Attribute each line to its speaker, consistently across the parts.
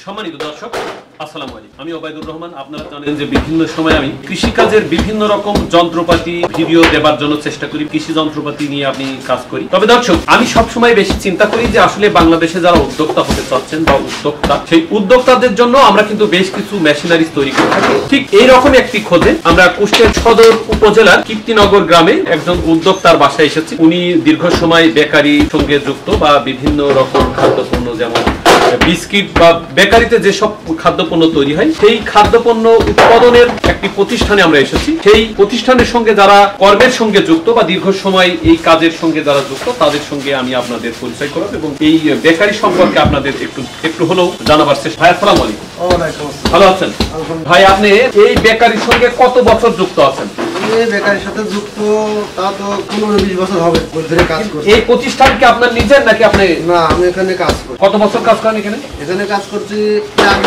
Speaker 1: সম্মানিত দর্শক, আসসালামু আলাইকুম। আমি ওবায়দুর রহমান। আপনারা জানেন যে বিভিন্ন সময় আমি কৃষিকাজের বিভিন্ন রকম যন্ত্রপাতি ভিডিও দেবার জন্য চেষ্টা করি, কৃষি যন্ত্রপাতি নিয়ে আমি কাজ করি। তবে দর্শক, আমি সবসময় বেশি চিন্তা করি যে আসলে বাংলাদেশে যারা উদ্যোক্তা হতে চাচ্ছেন বা উদ্যোক্তা, সেই উদ্যোক্তাদের জন্য আমরা কিন্তু বেশ কিছু মেশিনারিজ তৈরি করে থাকি। ঠিক এইরকম একটি খোঁজে আমরা কুষ্টিয়া সদর উপজেলার কীর্তিনগর গ্রামে একজন উদ্যোক্তার বাসায় এসেছি। উনি দীর্ঘ সময় বেকারি সঙ্গে যুক্ত বা বিভিন্ন রকম খাদ্যপণ্য, যেমন বিস্কিট বা বেকারিতে যেসব খাদ্যপণ্য তৈরি হয়, সেই খাদ্যপণ্য উৎপাদনের একটি প্রতিষ্ঠানে আমরা এসেছি। সেই প্রতিষ্ঠানের সঙ্গে যারা কর্মের সঙ্গে যুক্ত বা দীর্ঘ সময় এই কাজের সঙ্গে যারা যুক্ত, তাদের সঙ্গে আমি আপনাদের পরিচয় করাবো এবং এই বেকারি সম্পর্কে আপনাদের একটু হলেও জানাবার চেষ্টা। ভাই আসসালামু আলাইকুম। ভালো আছেন ভাই? আপনি এই বেকারির সঙ্গে কত বছর যুক্ত আছেন?
Speaker 2: বেকারির সাথে যুক্ত তা তো 15-20 বছর হবে ধরে কাজ করছি।
Speaker 1: এই প্রতিষ্ঠান কি আপনার নিজের নাকি আপনি?
Speaker 2: না, আমি এখানে কাজ করি।
Speaker 1: কত বছর কাজ করেন এখানে?
Speaker 2: এখানে কাজ করছি আগে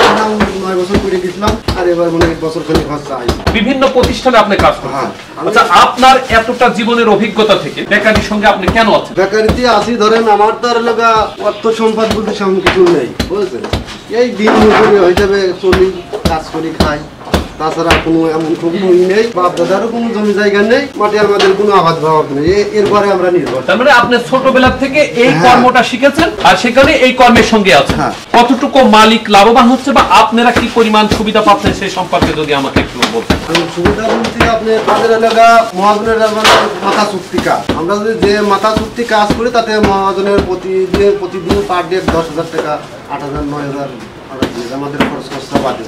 Speaker 2: 9 বছর করে গেছিলাম, আর এবার মনে 1 বছর খানি খরচা আই।
Speaker 1: বিভিন্ন প্রতিষ্ঠানে আপনি কাজ করেন। আচ্ছা, আপনার এতটা জীবনের অভিজ্ঞতা থেকে বেকারির সঙ্গে আপনি কেন আছেন?
Speaker 2: বেকারিতে আছি ধরেন, আমার তো আর লাগা অর্থ সম্পদ বলতে সেমন কিছু নেই, বুঝলেন। এই দিন মজুরি হয়ে যাবে, চলি, কাজ করি, খাই। তাছাড়া কোনো এমন কোনো নেই, বাপ দাদারও কোনো জমি জায়গা নেই, মাঠে আমাদের কোনো আবাদ ভাব নেই। এরপরে আমরা নির্ভর।
Speaker 1: তার মানে আপনি ছোটবেলা থেকে এই কর্মটা শিখেছেন আর সেখানে এই কর্মের সঙ্গে আছেন। কতটুকু মালিক লাভবান হচ্ছে বা আপনারা কি পরিমাণ সুবিধা পাচ্ছেন সেই সম্পর্কে যদি আমাকে একটু বলতেন।
Speaker 2: সুবিধা বলতে আপনি আমাদের এলাকা মহাজনের মাথা চুক্তি কাজ। আমরা যদি যে মাথা চুক্তি কাজ করি, তাতে মহাজনের প্রতিদিন পার ডে 10,000 টাকা, 8,000, 9,000 আমাদের খরচ খরচা বাদে।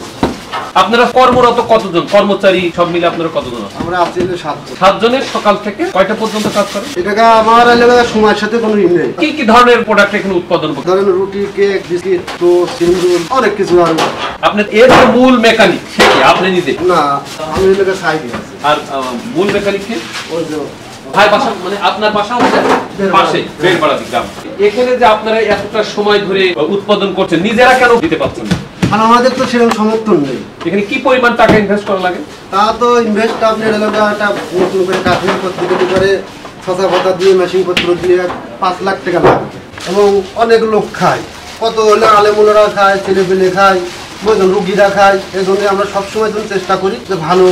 Speaker 1: আপনারা কর্মরত কতজন কর্মচারী সব মিলে আপনারা কতজন?
Speaker 2: আমরা আছি 7
Speaker 1: জনের। সকাল থেকে কয়টা পর্যন্ত কাজ করেন?
Speaker 2: এটা আমার এলাকার সময়ের সাথে কোনো ই নেই।
Speaker 1: কি কি ধরনের প্রোডাক্ট এখানে উৎপাদন করেন?
Speaker 2: ধরেন রুটি, কেক, বিস্কিট, টোস্ট, সিন্দুর, অনেক কিছু। আর
Speaker 1: আপনি এর যে মূল মেকানিক সে কি আপনি নিজে?
Speaker 2: না, আমি এলাকার সাইডে আছি।
Speaker 1: আর মূল মেকানিক কে?
Speaker 2: ওই যে
Speaker 1: ভাই বাসা, মানে আপনার বাসা হচ্ছে পাশে বেড়পাড়াদি গ্রাম। এখানে যে আপনারা এতটা সময় ধরে উৎপাদন করছেন, নিজেরা কেন দিতে পারছেন না?
Speaker 2: মানে আমাদের তো সেরকম সমর্থন নেই।
Speaker 1: এখানে কি পরিমাণ টাকা ইনভেস্ট করা লাগে?
Speaker 2: তা তো ইনভেস্ট আপনার এলাকাটা নতুন করে কাঠমিল পত্রিকা করে ছচা ফতা দিয়ে মেশিন পত্র দিয়ে 5 লাখ টাকা লাগবে, এবং অনেক লোক খায়। কত হলে আলেমুলরা খায়, ছেলেপেলে খায়, বুঝলেন, রুগীরা খায়। এই জন্য আমরা সবসময় চেষ্টা করি যে ভালো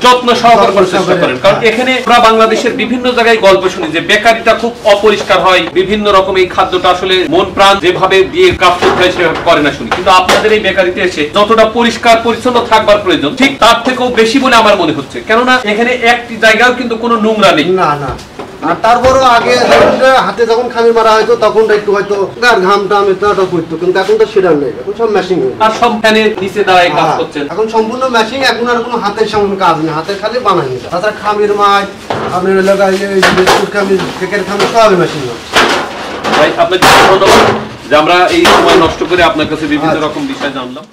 Speaker 1: যত্ন সহকারে করার চেষ্টা করেন। কারণ এখানে পুরো বাংলাদেশের বিভিন্ন জায়গায় গল্প শুনি যে বেকারিটা খুব অপরিষ্কার হয়, বিভিন্ন রকম এই খাদ্যটা আসলে মন প্রাণ যেভাবে দিয়ে কাজ করতে হয় সেভাবে করে না শুনি। কিন্তু আপনাদের এই বেকারিতে এসে যতটা পরিষ্কার পরিচ্ছন্ন থাকবার প্রয়োজন, ঠিক তার থেকেও বেশি বলে আমার মনে হচ্ছে। কেননা এখানে একটি জায়গাও কিন্তু কোনো নোংরা নেই।
Speaker 2: না না। আর তারপরও আগে হাতে যখন খামি মারা হয়তো তখন একটু হয়তো গার ঘামটা এটা করতো, কিন্তু এখন তো সেটা নেই। এখন সব মেশিন,
Speaker 1: আর সব ফ্যানের নিচে দাঁড়ায় কাজ করছেন।
Speaker 2: এখন সম্পূর্ণ মেশিন। এখন আর কোনো হাতের সামনে কাজ নেই, হাতের খালি বানাই নিতে। তাছাড়া খামির মাছ, আপনার এলাকায় বিস্কুট খামি, কেকের খামি, সবই মেশিন।
Speaker 1: ভাই আপনাকে ধন্যবাদ যে আমরা এই সময় নষ্ট করে আপনার কাছে বিভিন্ন রকম বিষয় জানলাম।